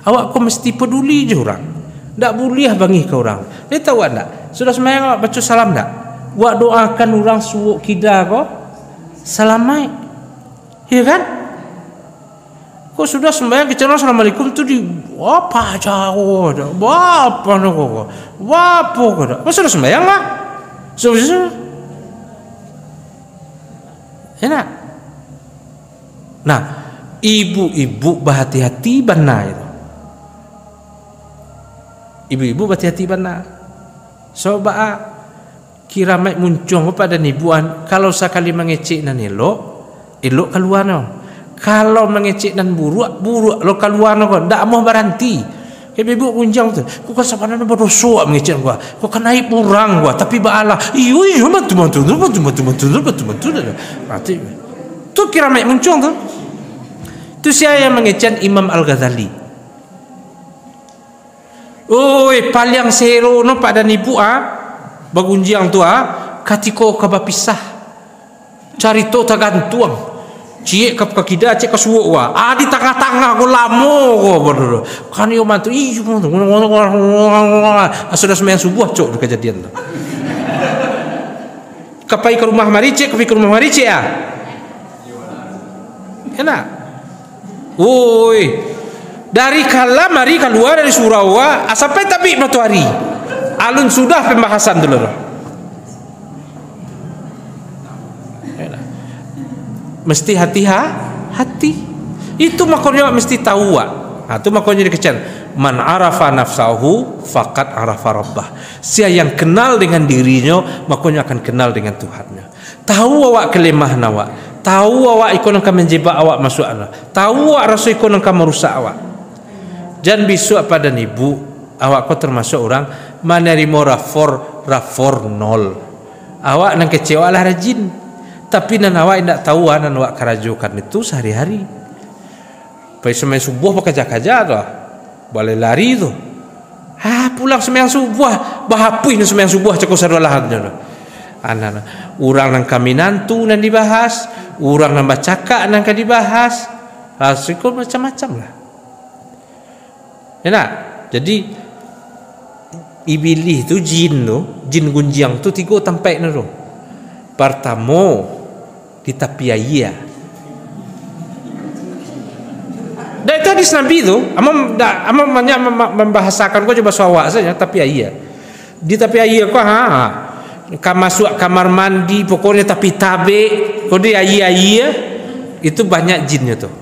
awak kau mesti peduli je orang, tidak boleh bangih ke orang. Dia tahu tak? Sudah sembahyang awak baca salam tak? Awak doakan orang suuk kida kau salamai, ya kan? Kok sudah sembahyang kecil assalamualaikum tu di apa jauh dah. Apa nak kok? Apa kok dah. Masa sudah sembahyang lah. Sudah. Enak. Nah, ibu-ibu berhati-hati benar itu. Ibu-ibu berhati-hati benar. Sobat kira mai muncung pada nibuan kalau sekali mengecek dan elok keluar no. Kalau mengecek dan buruk lo keluar no, ndak mau berhenti. Ibu kunjang tu, kau kan sebenarnya berdosa mengecek gua, kau kan naik kurang gua, tapi baalah, iyo bantu. Berarti tu kira mai muncung tu. Tu saya yang mengecek Imam Al-Ghazali. Oi, paling sero no pada nipu bagunjiang tu katiko kabapisah carito tagantuang cie kap kakida cek kasuo di tengah-tengah ko lamo ko bodoh kan yo mantu sudah sembahyang subuh cok kejadian tu kapai ke rumah marice enak woi dari kala mari keluar dari surau sampai tapi matahari alun sudah pembahasan dulu. Mesti hati. Itu makanya mesti tahu. Itu makanya dikecen. Man arafa nafsahu faqad arafa rabbah. Siapa yang kenal dengan dirinya, makanya akan kenal dengan Tuhannya. Tahu awak kelemah awak. Tahu awak ikon akan menjebak awak masuk Allah. Tahu awak rasa ikon akan merusak awak. Jangan besok pada ibu awak kau termasuk orang menerima rafor nol. Awak nang kecewa lah rajin. Tapi nan awak tidak tahu nan awak kerajukan itu sehari-hari. Pai sembahyang subuh bekerja-kerja tu. Boleh lari tu. Pulang sembahyang subuh, bahapui nan sembahyang subuh cakap sadolahan tu. Urang nang kami nantu nan dibahas, urang nang bacaka nang dibahas. Rasikul macam-macam lah. Enak. Jadi Iblis tu jin gunjiang tu tiga tempat tu. Pertama di tepi air. Dan itu hadis Nabi tu, amam banyak membahasakan kau coba sawak saja tepi air. Di tepi air kau kau masuk kamar mandi pokoknya tapi tabe kau di air itu banyak jinnya tu.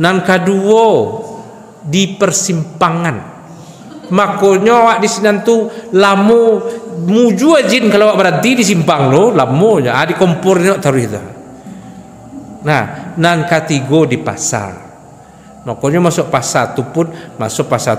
Nan kedua di persimpangan. Makanya awak di sini tu lamu muju jin kalau awak berhenti di simpang lo lamu ya di kompor ni taruh itu. Nah, nan ketiga di pasar. Makanya masuk pasar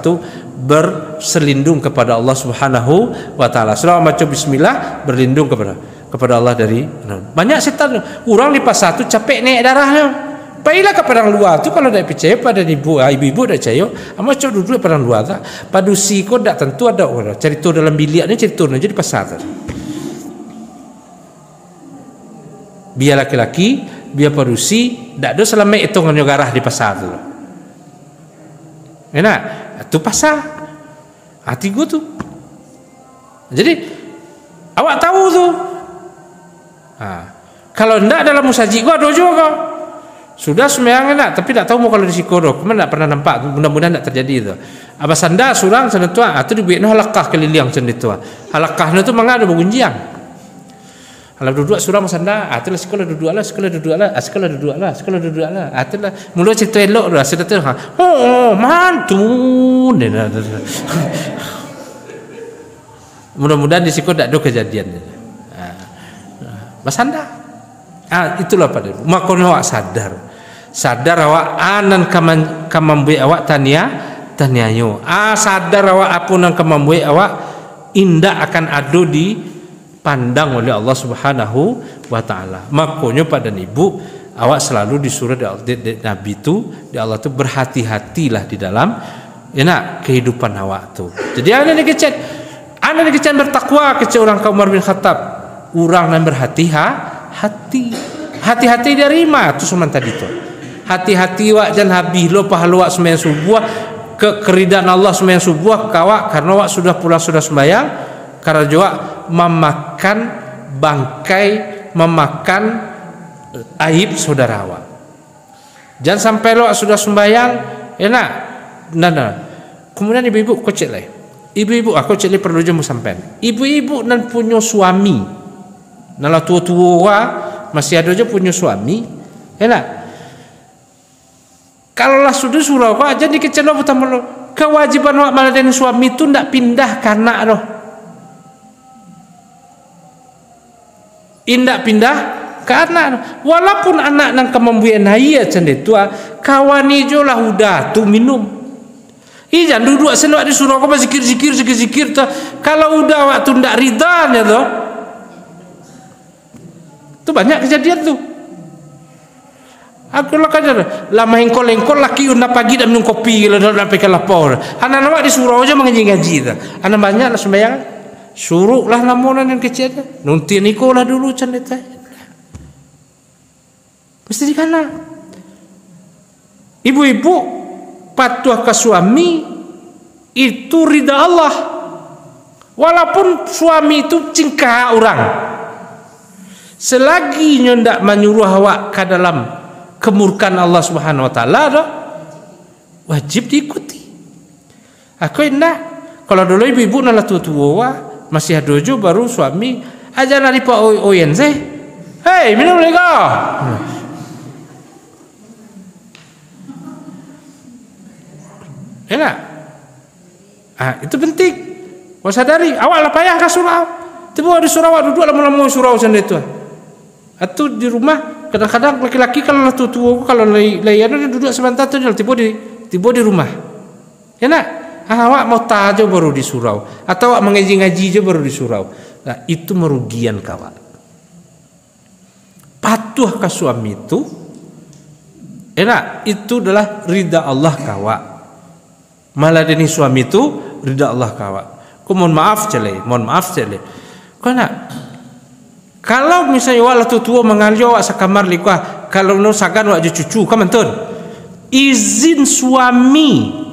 tu berselindung kepada Allah Subhanahu wa taala. Selama baca bismillah berlindung kepada Allah dari banyak setan. Orang di pasar tu capek naik darahnya. Pailah ke padang luar tu kalau dah percaya pada ibu dah percaya ama cok duduk di padang luar tak padusi ko dak tentu ada orang cerita dalam bilik ni cerita aja di pasar tu. Biar laki-laki biar padusi dak ada selama hitungannya garah di pasar tu. Enak tu pasar hati gua tu. Jadi awak tahu tu. Kalau ndak dalam musajid gua ada juga. Sudah sembahyang enak tapi tak tahu mau kalau di sikodok kemana tak pernah nampak mudah-mudahan tak terjadi itu abasanda surang sana tua atau dibuat halakah keliling sana tua halakahnya tu mangga ada bergunjiang kalau duduk surang masanda atau sekolah duduk lah atau mula cerita elok dah sudah tu mantun mudah-mudahan di sikodok tak ada kejadian masanda itulah pada makanya awak sadar awak anan kamambui awak taniayo sadar awak apunan kamambui awak indah akan adu dipandang oleh Allah Subhanahu wa taala. Makanya pada ibu awak selalu disuruh di Nabi tu di Allah tu berhati-hatilah di dalam kehidupan awak tu. Jadi ana dikecen bertakwa kecen orang Umar bin Khattab orang yang hati-hati dari mana tu semen tadi tu hati-hati wak jangan habis lo pahala wak sembahyang subuh keridaan Allah sembahyang subuh kawak karena wak sudah pulang sudah sembahyang karena juga memakan bangkai memakan aib saudara wak Jangan sampai lo sudah sembahyang, enak. Nah. Kemudian ibu-ibu kocek lah. Ibu-ibu aku cek li perlu jemu sampai. Ibu-ibu nan punya suami. Nala tua-tua masih ada aja punya suami. Enak. Kalau lah sudah surau kok aja dikecelo pertama lo. Kewajiban wak meladeni suami itu ndak pindah karena roh. Indak pindah karena walaupun anak nang kemampuan hayat cendek tua kawani jo lah udah tu minum. Jangan duduk senok di surau kau zikir tu. Kalau udah waktu ndak ridanya tu, tu banyak kejadian tu. Aku lah kajar lama engkol laki unda pagi dah minum kopi lah dah pakai lapor. Anak nama di surau aja mengaji tu. Anak banyak lah sembahyang. Suruh lah lamunan yang kecil. Nunti niko lah dulu cendek. Mesti di kana. Ibu-ibu patuh ke suami itu ridha Allah. Walaupun suami itu cingkah orang. Selagi ndak menyuruh awak ke dalam kemurkaan Allah Subhanahu wa taala wajib diikuti. Aku indah kalau dulu ibu-ibu nala tua-tua masih ada jo baru suami aja nari pa oyen seh. Hei, minum lego. Enak. Itu penting. Kau sadari, awak lah payah ke surau. Tiba di surau duduk lama-lama surau sendiri tu. Atau di rumah kadang-kadang laki-laki kalau lah tua kalau layan duduk sebentar tu tiba di rumah. Enak. Awak mau tajo baru di surau atau awak mengaji-ngaji je baru di surau. Nah, itu merugian kawan. Patuh ke suami itu enak, itu adalah ridha Allah kawan. Meladeni suami itu ridha Allah kawan. Ku mohon maaf cele. Kau nak kalau misalnya wala tua mengalio awak sakamar likah kalau no sagan awak je cucu kaman tun izin suami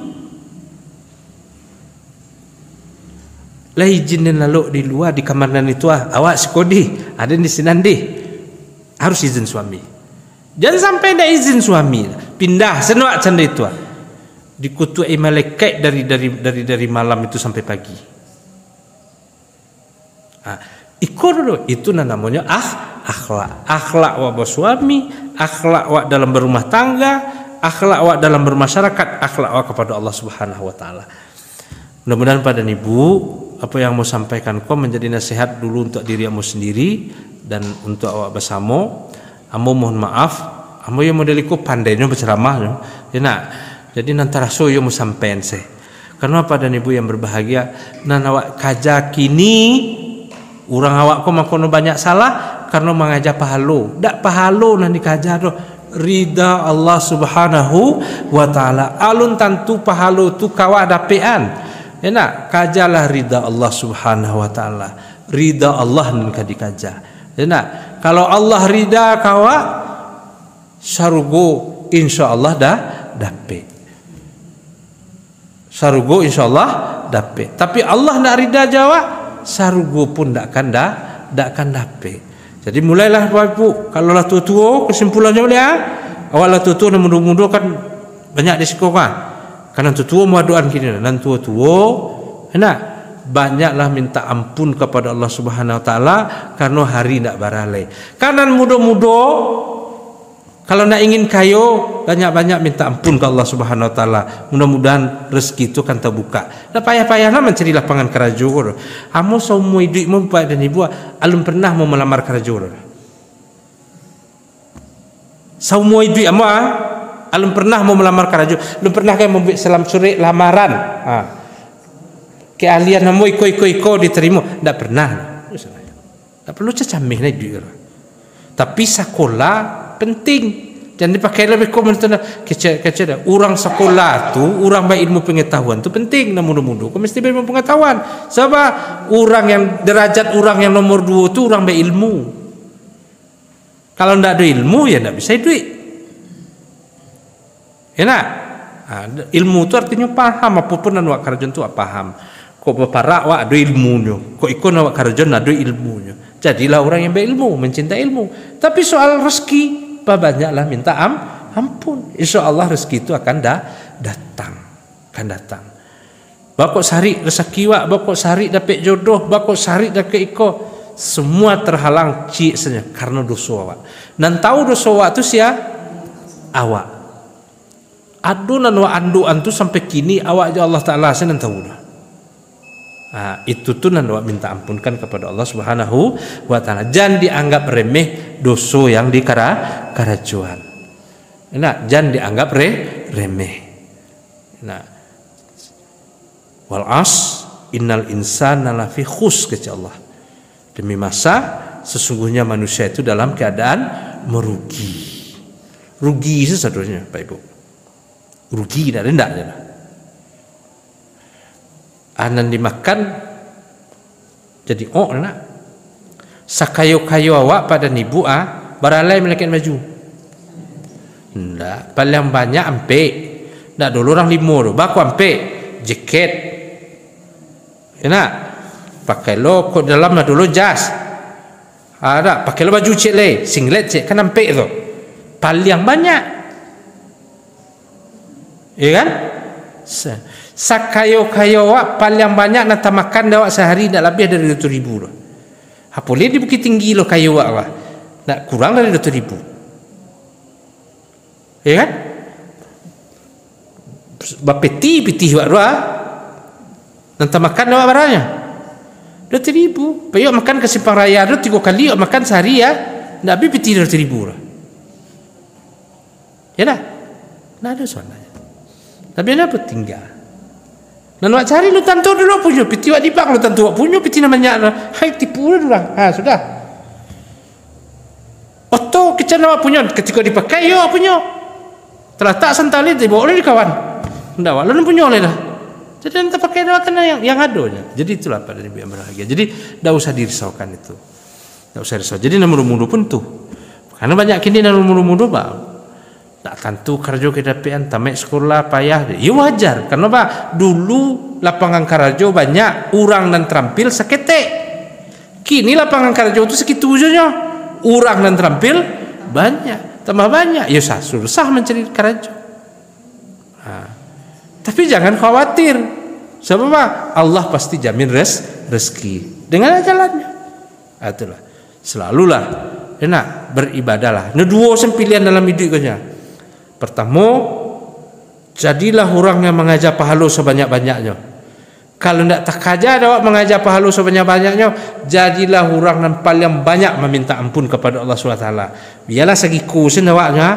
lah izin dan lalu di luar di kamar nan itu awak sekodi ada di sinandi harus izin suami. Jangan sampai ada izin suami pindah senok canda itu dikutuai malaikat dari malam itu sampai pagi. Ikut dulu itu namanya akhlak wa bersuami, akhlak wa dalam berumah tangga, akhlak wa dalam bermasyarakat, akhlak wa kepada Allah Subhanahu wa taala. Mudah-mudahan pada ibu apa yang mau sampaikan kau menjadi nasihat dulu untuk dirimu sendiri dan untuk awak bersama. Amo mohon maaf, amo yang modeliku pandainya berceramah, ya nak. Jadi nanti raso yang mau sampaikan saya. Karena pada ibu yang berbahagia, nan awak kaja kini orang awak kau makono banyak salah karena mengajar pahalo. Dak pahalo nan dikajar doh. Ridha Allah Subhanahu wa taala. Alun tentu pahalo tu kawa dapean. Enak kajalah ridha Allah Subhanahu wa taala. Ridha Allah nan kadikaja. Enak kalau Allah ridha kawa sarugo insyaallah dah dapat. Sarugo insyaallah dapat. Tapi Allah nak ridha jawa sarugo pun tak akan dapat. Jadi mulailah Bapak Ibu kalau lah tua-tua kesimpulannya boleh awal lah tua-tua dan muda-muda kan banyak di sekolah. Karena tua-tua mau doan kini dan tua-tua enak banyaklah minta ampun kepada Allah Subhanahu wa taala karena hari nak baralai. Karena muda-muda kalau nak ingin kayo banyak-banyak minta ampun ke Allah Subhanahu wa taala. Mudah-mudahan rezeki itu kan terbuka. Dah payah-payahlah mencari lapangan kerja. Amo semua duitmu bapak dan ibu alun pernah mau melamar kerja. Semua duit amo alun pernah mau melamar kerja. Alun pernah kayak membuat salam surat lamaran. Keahlian amo iko diterima. Tak pernah. Tak perlu cacamih naik duit. Tapi sekolah penting. Jangan dipakai lebih komen kecil. Orang sekolah tu, orang berilmu pengetahuan tu penting. Mudah-mudah kau mesti berilmu pengetahuan. Sebab orang yang derajat orang yang nomor 2 tu orang berilmu. Kalau ndak ada ilmu ya ndak bisa duit. Enak. Ilmu tu artinya paham apapun dan wak karjon tu paham. Kau berparak wak ada ilmunya. Kau ikut wak karjon ada ilmunya. Jadilah orang yang berilmu, mencintai ilmu. Tapi soal rezeki banyaklah minta ampun. Insya Allah rezeki itu akan datang. Bakok sari rezeki wak, bakok sari dapat jodoh, bakok sari dapat iko, semua terhalang cik saja karena dosa awak. Dan tahu dosa awak itu sia awak. Adunan wa andu antu sampai kini awak aja Allah Taala saya tahu dah. Itu tuh nan awak minta ampunkan kepada Allah Subhanahu wa Taala. Jangan dianggap remeh dosa yang di karajuan. Nah, jangan dianggap remeh. Nah, wal as innal insana lafi khus kata Allah. Demi masa sesungguhnya manusia itu dalam keadaan merugi. Rugi sesungguhnya Pak Ibu. Rugi tidak rendah je. Anan dimakan jadi nak. Sakayo-kayo awak pada nibu baralai melekat maju. Ndak, paling banyak ampe. Ndak dulu orang 5 tu, baku ampe jaket. Enak. Pakai lo kok dalam lah dulu jas. Ada, pakai lo baju cek le, singlet cek kan ampe tu. Paling banyak. Iya kan? Sakayo-kayo awak paling banyak nak makan awak sehari tak lebih dari 200,000 tu. Apa boleh di Bukit Tinggi lo kayu awak. Tak kurang dari 200,000. Ya kan? Bapeti awak doa. Nanti makan awak barangnya 200,000. Payah makan ke Simpang Raya 3 kali awak makan sehari ya. Tak habis peti 200,000 lah. Ya dah. Tak ada soalnya. Tapi apa tinggal? Dan awak cari lu tentu dulu punya peti awak dibang lu tentu awak punya peti namanya. Hai tipu dulu lah. Sudah. Oto kecil awak punya ketika dipakai yo awak punya. Terletak sentali dibawa oleh kawan. Ndak awak lu punya oleh dah. Jadi nanti pakai doa kena yang adonya. Jadi itulah pada Nabi yang berbahagia. Jadi tidak usah dirisaukan itu. Tidak usah risau. Jadi nomor-nomor pun tuh. Karena banyak kini nomor-nomor bang. Tak tentu kerja kedapian tamat sekolah payah. Ya wajar. Karena apa? Dulu lapangan kerja banyak orang dan terampil seketek. Kini lapangan kerja itu segitu saja. Orang dan terampil banyak. Tambah banyak. Ya susah mencari kerja. Tapi jangan khawatir. Sebab apa? Allah pasti jamin rezeki dengan jalannya. Itulah. Selalulah enak beribadahlah. Nah, 2 pilihan dalam hidup kau. Pertama, jadilah orang yang mengajar pahala sebanyak-banyaknya. Kalau tidak tak kaja awak mengajar pahala sebanyak-banyaknya, jadilah orang yang paling banyak meminta ampun kepada Allah SWT. Biarlah segi kusin awaknya,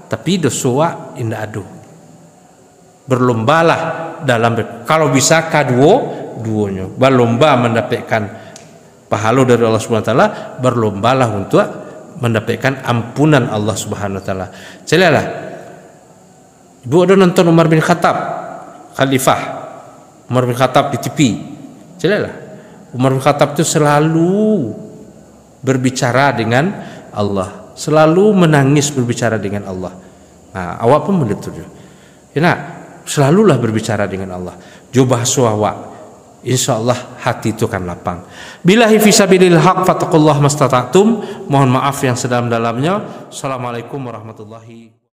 tapi dosa awak indah adu. Berlombalah dalam kalau bisa duanya berlomba mendapatkan pahala dari Allah Subhanahu wa taala, berlombalah untuk mendapatkan ampunan Allah Subhanahu wa taala. Celalah Ibu ada nonton Umar bin Khattab Khalifah Umar bin Khattab di TV. Celalah Umar bin Khattab itu selalu berbicara dengan Allah, selalu menangis berbicara dengan Allah. Awak pun begitu juga. Ya, selalulah berbicara dengan Allah. Coba suawak, insyaallah hati itu akan lapang. Billahi fisabilil haq fattaqullah mastata'tum. Mohon maaf yang sedalam-dalamnya. Assalamualaikum warahmatullahi wabarakatuh.